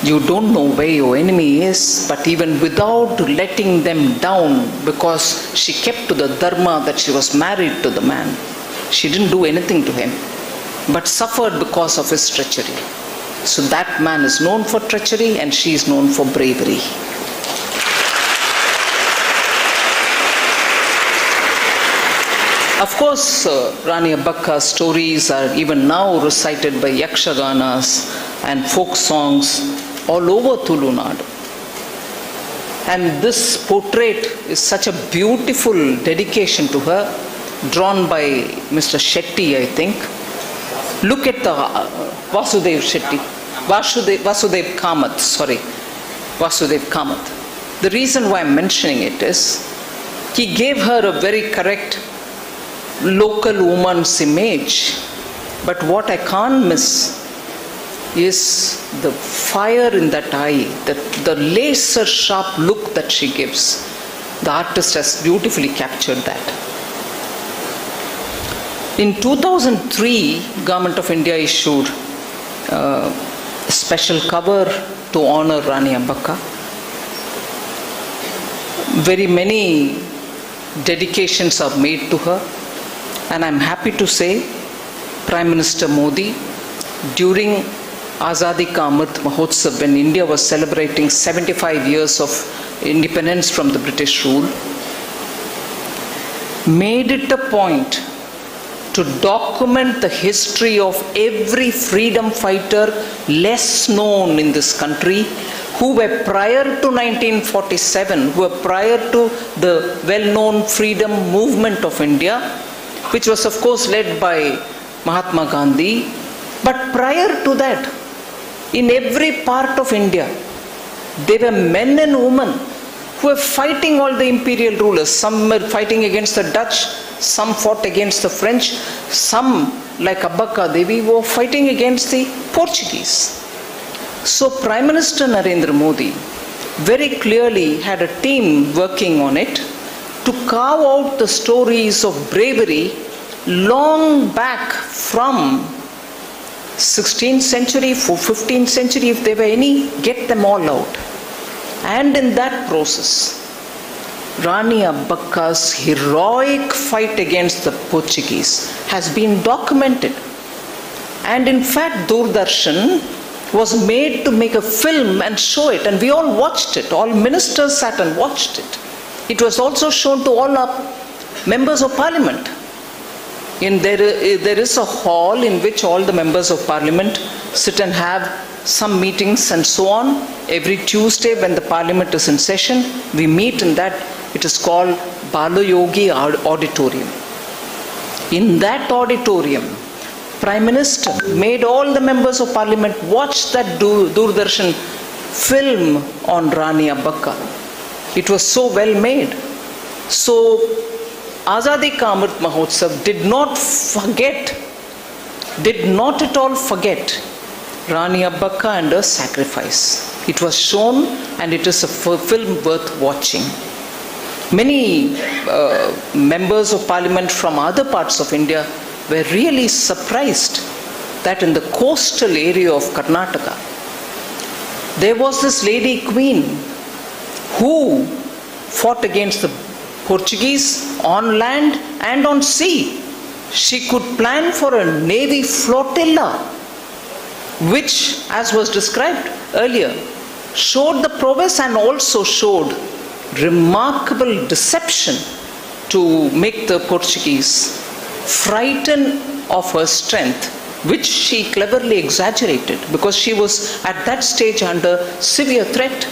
you don't know where your enemy is, but even without letting them down, because she kept to the dharma that she was married to the man. She didn't do anything to him, but suffered because of his treachery. So that man is known for treachery, and she is known for bravery. Of course, Rani Abbakka's stories are even now recited by yakshaganas and folk songs all over Tulu Nadu. And this portrait is such a beautiful dedication to her, drawn by Mr. Shetty, I think. Look at the Vasudev Shetty, Vasudev Kamath. The reason why I'm mentioning it is, he gave her a very correct local woman's image, but what I can't miss is the fire in that eye, the laser sharp look that she gives. The artist has beautifully captured that. In 2003, Government of India issued a special cover to honor Rani Abbakka. Very many dedications are made to her, and I'm happy to say Prime Minister Modi, during Azadi Ka Amrit Mahotsav, when India was celebrating 75 years of independence from the British rule, made it a point to document the history of every freedom fighter less known in this country, who were prior to 1947, who were prior to the well-known freedom movement of India, which was of course led by Mahatma Gandhi. But prior to that, in every part of India, there were men and women who were fighting all the imperial rulers. Some were fighting against the Dutch, some fought against the French, some, like Abbakka Devi, were fighting against the Portuguese. So Prime Minister Narendra Modi very clearly had a team working on it to carve out the stories of bravery long back from 16th century, 15th century, if there were any, get them all out. And in that process, Rani Abbakka's heroic fight against the Portuguese has been documented. And in fact, Doordarshan was made to make a film and show it, and we all watched it. All ministers sat and watched it. It was also shown to all our members of parliament. There is a hall in which all the members of parliament sit and have some meetings and so on. Every Tuesday when the parliament is in session, we meet in that It is called Balayogi Auditorium. In that auditorium, Prime Minister made all the members of parliament watch that Doordarshan film on Rani Abbakka. It was so well made. So Azadi Ka Amrit Mahotsav did not at all forget Rani Abbakka and her sacrifice. It was shown, and it is a film worth watching. Many members of parliament from other parts of India were really surprised that in the coastal area of Karnataka, there was this lady queen who fought against the Portuguese on land and on sea. She could plan for a navy flotilla, which, as was described earlier, showed the prowess and also showed remarkable deception to make the Portuguese frightened of her strength, which she cleverly exaggerated because she was at that stage under severe threat.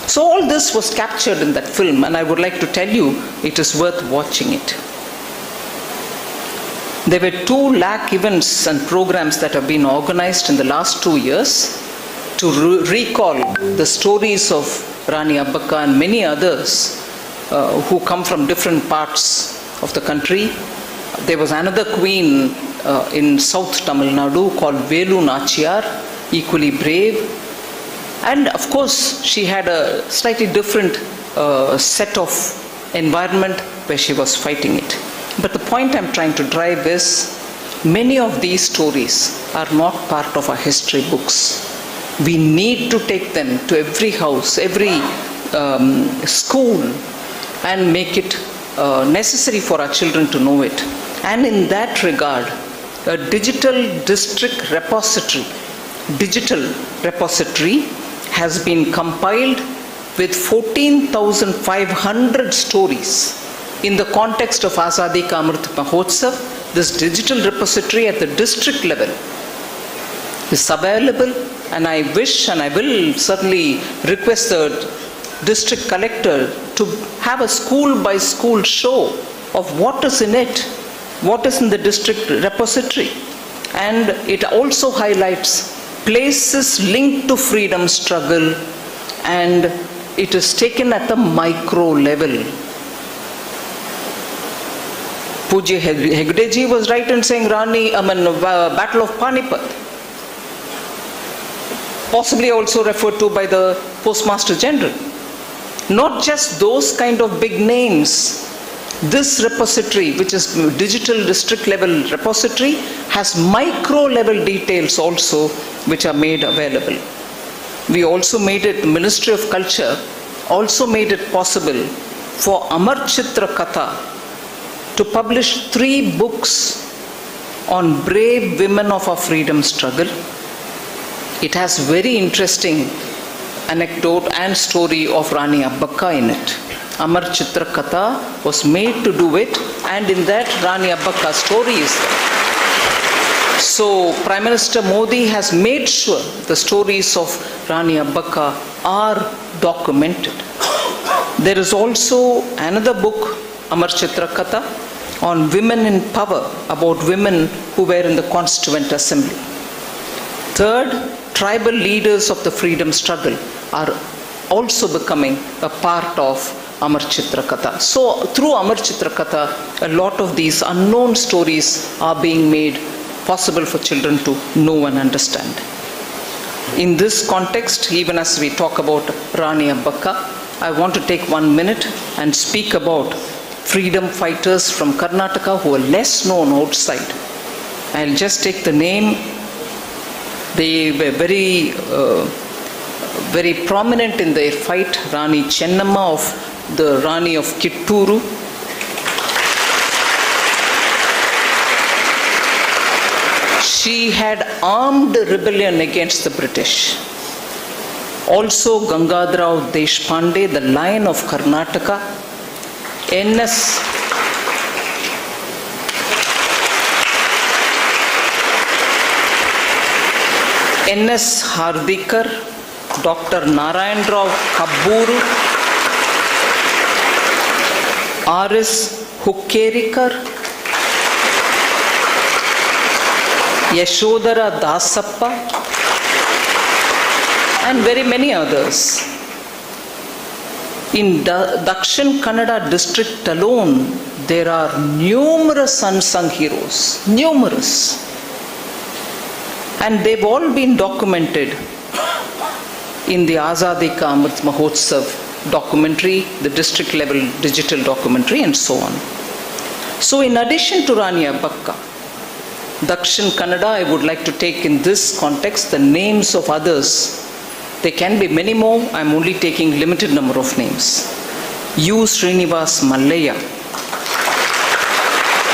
So all this was captured in that film, and I would like to tell you, it is worth watching it. There were 2 lakh events and programs that have been organized in the last 2 years to recall the stories of Rani Abbakka and many others who come from different parts of the country. There was another queen in South Tamil Nadu called Velu Nachiyar, equally brave. And of course, she had a slightly different set of environment where she was fighting it. But the point I'm trying to drive is, many of these stories are not part of our history books. We need to take them to every house, every school, and make it necessary for our children to know it. And in that regard, a digital district repository has been compiled with 14,500 stories. In the context of Azadi Ka Amrit Mahotsav, this digital repository at the district level is available, and I wish and I will certainly request the district collector to have a school by school show of what is in it, what is in the district repository. And it also highlights places linked to freedom struggle, and it is taken at the micro level. Pujya Hegdeji was right in saying Battle of Panipat, possibly also referred to by the Postmaster General. Not just those kind of big names. This repository, which is digital district level repository, has micro level details also which are made available. We also made it, Ministry of Culture also made it possible for Amar Chitra Katha to publish 3 books on brave women of our freedom struggle. It has very interesting anecdote and story of Rani Abbakka in it. Amar Chitra Katha was made to do it, and in that Rani Abbakka story is there. So Prime Minister Modi has made sure the stories of Rani Abbakka are documented. There is also another book, Amar Chitra Katha, on women in power, about women who were in the Constituent Assembly. Third, tribal leaders of the freedom struggle are also becoming a part of Amar Chitra Katha. So through Amar Chitra Katha, a lot of these unknown stories are being made possible for children to know and understand. In this context, even as we talk about Rani Abbakka, I want to take 1 minute and speak about freedom fighters from Karnataka who are less known outside. I'll just take the name. They were very prominent in their fight. Rani Chennamma, of the Rani of Kitturu. She had armed rebellion against the British. Also Gangadarao Deshpande, the Lion of Karnataka. N.S. Hardikar, Dr. Narayan Rao Kabburu, R.S. Hukkerikar, Yashodhara Dasappa, and very many others. In Dakshin Kannada district alone, there are numerous unsung heroes, numerous. And they've all been documented in the Azadi Ka Amrit Mahotsav documentary, the district level digital documentary, and so on. So in addition to Rani Abbakka, Dakshin Kannada, I would like to take in this context the names of others. There can be many more, I am only taking limited number of names. U. Srinivas Mallayya,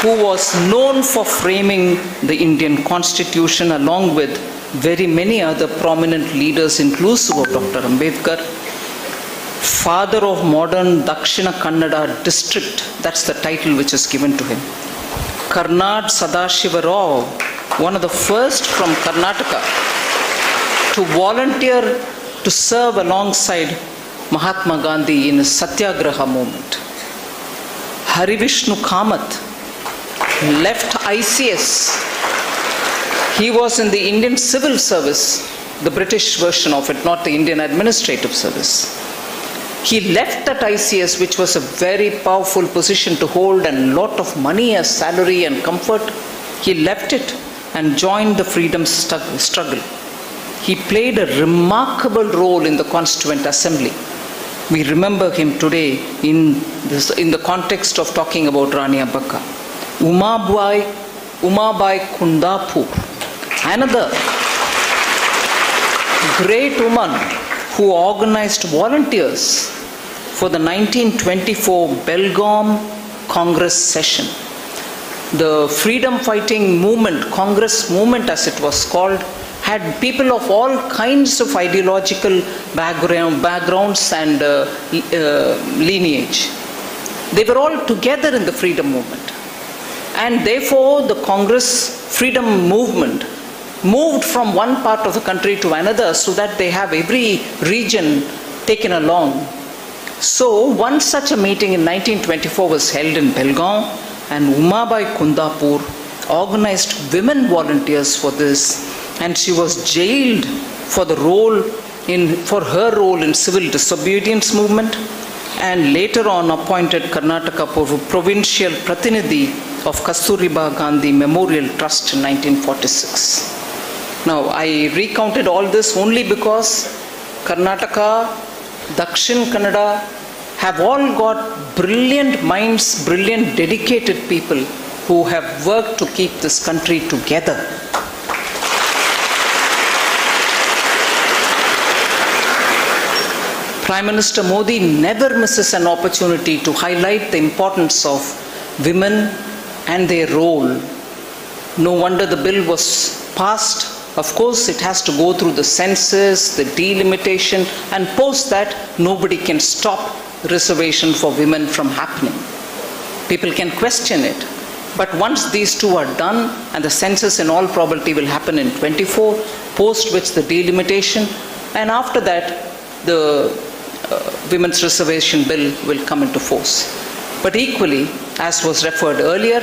who was known for framing the Indian Constitution along with very many other prominent leaders inclusive of Dr. Ambedkar. Father of modern Dakshina Kannada district, that's the title which is given to him. Karnad Sadashiva Rao, one of the first from Karnataka to volunteer to serve alongside Mahatma Gandhi in his Satyagraha movement. Harivishnu Kamath left ICS. He was in the Indian Civil Service, the British version of it, not the Indian Administrative Service. He left that ICS, which was a very powerful position to hold and a lot of money as salary and comfort. He left it and joined the freedom struggle. He played a remarkable role in the Constituent Assembly. We remember him today in the context of talking about Rani Abbakka. Umabai Kundapur, another great woman who organized volunteers for the 1924 Belgaum Congress session. The freedom fighting movement, Congress movement as it was called, had people of all kinds of ideological backgrounds and lineage. They were all together in the freedom movement. And therefore, the Congress freedom movement moved from one part of the country to another so that they have every region taken along. So, one such a meeting in 1924 was held in Belgaum, and Umabai Kundapur organized women volunteers for this, and she was jailed for her role in civil disobedience movement, and later on appointed Karnataka provincial Pratinidhi of Kasturiba Gandhi Memorial Trust in 1946. Now, I recounted all this only because Karnataka, Dakshin Kannada have all got brilliant minds, brilliant dedicated people who have worked to keep this country together. Prime Minister Modi never misses an opportunity to highlight the importance of women and their role. No wonder the bill was passed. Of course, it has to go through the census, the delimitation, and post that nobody can stop reservation for women from happening. People can question it. But once these two are done, and the census in all probability will happen in 24, post which the delimitation, and after that, the women's reservation bill will come into force. But equally, as was referred earlier,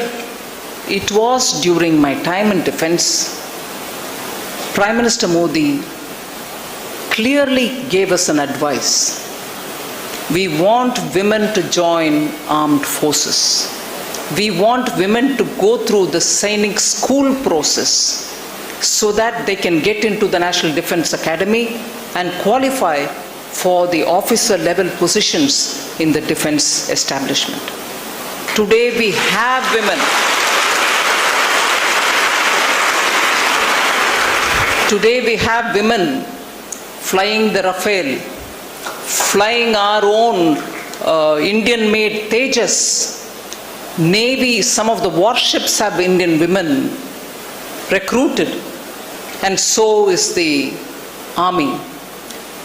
it was during my time in defense, Prime Minister Modi clearly gave us an advice. We want women to join armed forces. We want women to go through the Sainik school process so that they can get into the National Defense Academy and qualify for the officer level positions in the defense establishment. Today we have women. Today we have women flying the Rafale, flying our own Indian-made Tejas. Navy, some of the warships have Indian women recruited, and so is the army.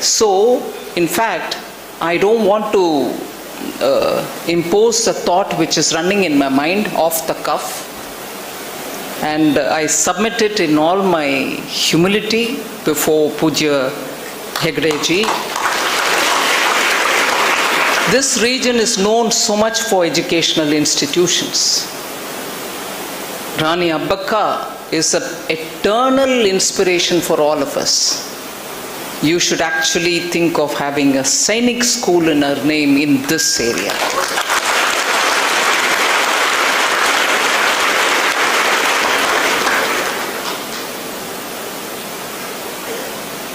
So, in fact, I don't want to impose a thought which is running in my mind off the cuff, and I submit it in all my humility before Pujya Hegde ji. This region is known so much for educational institutions. Rani Abbakka is an eternal inspiration for all of us. You should actually think of having a Sainik school in her name in this area.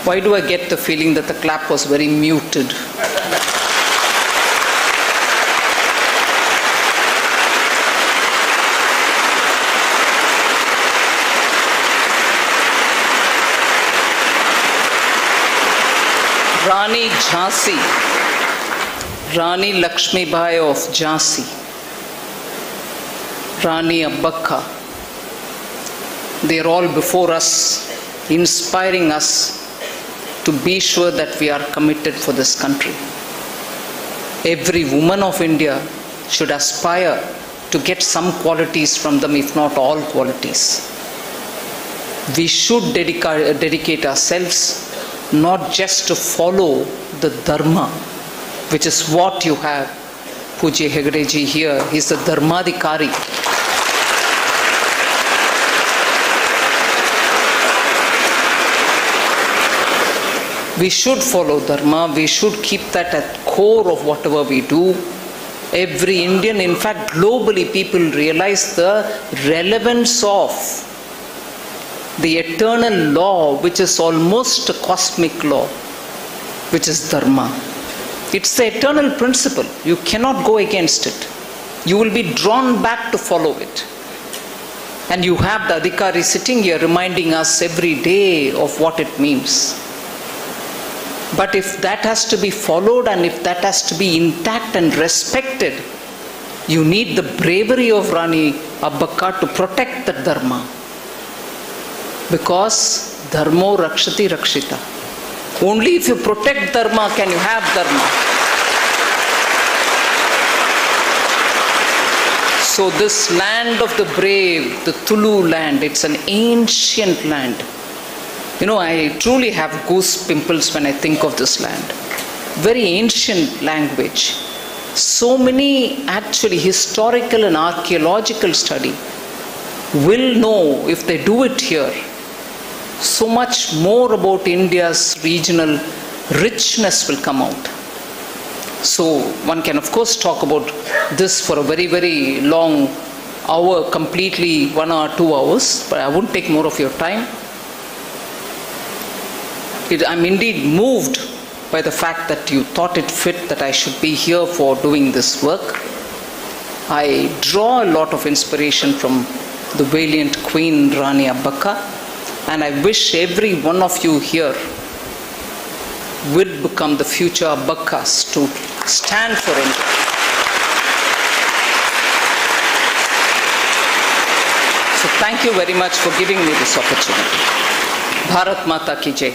Why do I get the feeling that the clap was very muted? Rani Jhansi, Rani Lakshmibai of Jhansi, Rani Abbakka, they are all before us, inspiring us to be sure that we are committed for this country. Every woman of India should aspire to get some qualities from them, if not all qualities. We should dedicate ourselves not just to follow the dharma, which is what you have. Pujya Hegdeji here, he is the dharmadikari. We should follow dharma, we should keep that at core of whatever we do. Every Indian, in fact globally, people realize the relevance of the eternal law, which is almost a cosmic law, which is dharma. It's the eternal principle. You cannot go against it. You will be drawn back to follow it. And you have the Adhikari sitting here reminding us every day of what it means. But if that has to be followed and if that has to be intact and respected, you need the bravery of Rani Abbakka to protect the dharma. Because dharmo rakshati rakshita. Only if you protect dharma can you have dharma. So this land of the brave, the Tulu land, it's an ancient land. You know, I truly have goose pimples when I think of this land. Very ancient language. So many actually historical and archaeological study will know, if they do it here, so much more about India's regional richness will come out. So one can of course talk about this for a very, very long hour, completely 1 hour, 2 hours, but I won't take more of your time. I'm indeed moved by the fact that you thought it fit that I should be here for doing this work. I draw a lot of inspiration from the valiant Queen Rani Abbakka. And I wish every one of you here would become the future Abbakkas to stand for India. So thank you very much for giving me this opportunity. Bharat Mata Ki Jai.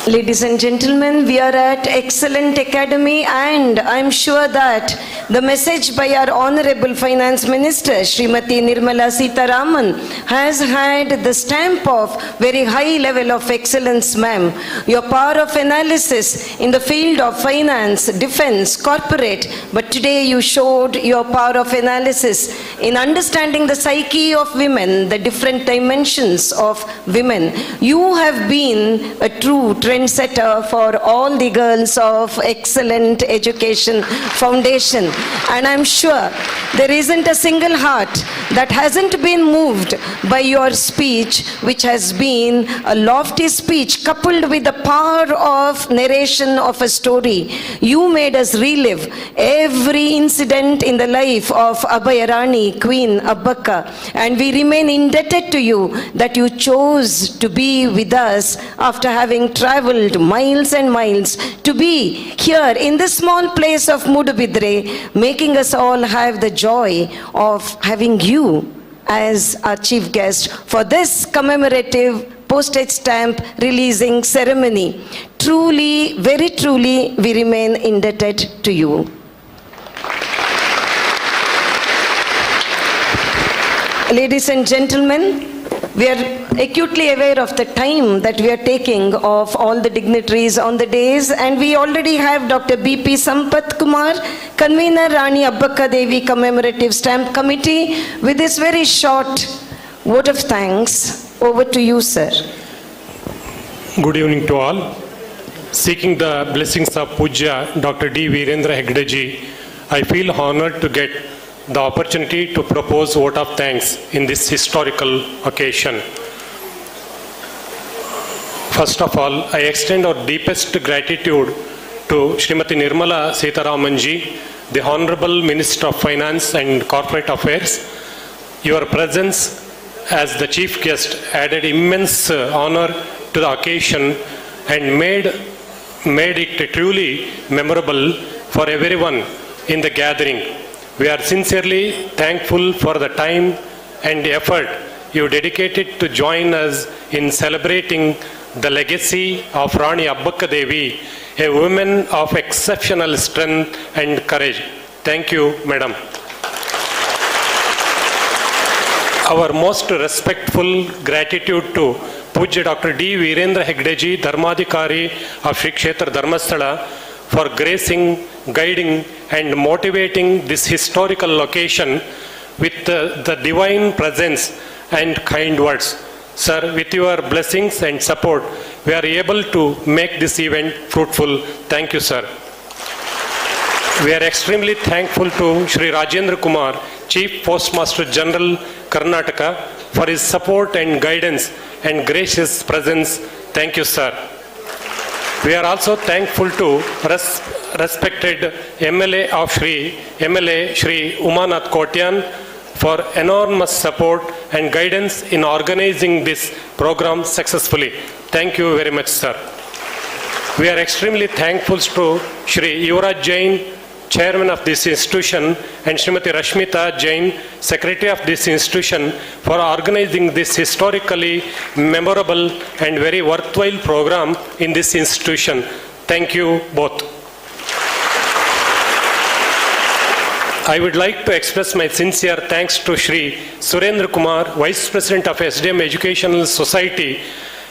Ladies and gentlemen, we are at Excellent Academy, and I'm sure that the message by our Honorable Finance Minister, Srimati Nirmala Sitharaman, has had the stamp of very high level of excellence, ma'am. Your power of analysis in the field of finance, defense, corporate, but today you showed your power of analysis in understanding the psyche of women, the different dimensions of women. You have been a true trendsetter for all the girls of Excellent Education Foundation. And I'm sure there isn't a single heart that hasn't been moved by your speech, which has been a lofty speech coupled with the power of narration of a story. You made us relive every incident in the life of Abhayarani, Queen Abbakka, and we remain indebted to you that you chose to be with us after having traveled miles and miles to be here in this small place of Mudubidre, making us all have the joy of having you as our chief guest for this commemorative postage stamp releasing ceremony. Truly, very truly, we remain indebted to you. Ladies and gentlemen, we are acutely aware of the time that we are taking of all the dignitaries on the days, and we already have Dr. B.P. Sampath Kumar, convener Rani Abbakka Devi Commemorative Stamp Committee, with this very short vote of thanks. Over to you, sir. Good evening to all. Seeking the blessings of Pujya Dr. D. Virendra Hegdeji, I feel honored to get the opportunity to propose vote of thanks in this historical occasion. First of all, I extend our deepest gratitude to Srimati Nirmala Sitharamanji, the Honorable Minister of Finance and Corporate Affairs. Your presence as the chief guest added immense honor to the occasion and made it truly memorable for everyone in the gathering. We are sincerely thankful for the time and effort you dedicated to join us in celebrating the legacy of Rani Abbakka Devi, a woman of exceptional strength and courage. Thank you, Madam. Our most respectful gratitude to Pujya Dr. D. Virendra Hegdeji, Dharmadhikari of Shri Kshetra Dharmasthala, for gracing, guiding and motivating this historical occasion with the divine presence and kind words. Sir, with your blessings and support, we are able to make this event fruitful. Thank you, sir. We are extremely thankful to Shri Rajendra Kumar, Chief Postmaster General, Karnataka, for his support and guidance and gracious presence. Thank you, sir. We are also thankful to respected MLA of Shri Umanath Kotian for enormous support and guidance in organizing this program successfully. Thank you very much, sir. We are extremely thankful to Shri Yuvraj Jain, Chairman of this institution, and Srimati Rashmita Jain, Secretary of this institution, for organizing this historically memorable and very worthwhile program in this institution. Thank you both. I would like to express my sincere thanks to Shri Surendra Kumar, Vice President of SDM Educational Society,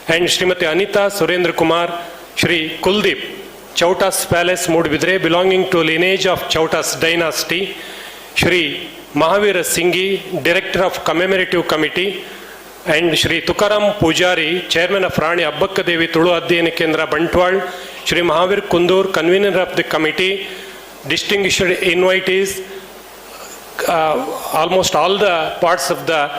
and Srimati Anita Surendra Kumar, Shri Kuldeep, Chautas Palace, Mudbidre, belonging to lineage of Chautas dynasty, Shri Mahavira Singhi, Director of Commemorative Committee, and Shri Tukaram Pujari, Chairman of Rani Abbakka Devi Tulu Adhyayana Kendra Bantwal, Shri Mahavir Kundur, Convener of the committee, distinguished invitees, almost all the parts of the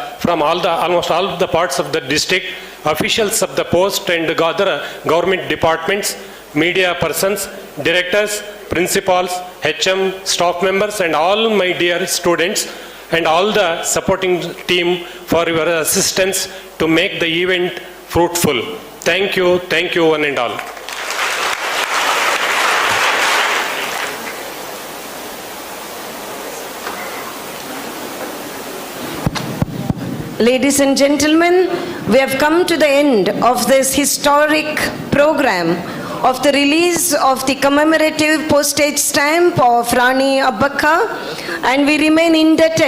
district, officials of the post and other government departments, media persons, directors, principals, HM, staff members, and all my dear students, and all the supporting team for your assistance to make the event fruitful. Thank you one and all. Ladies and gentlemen, we have come to the end of this historic program of the release of the commemorative postage stamp of Rani Abbakka, and we remain indebted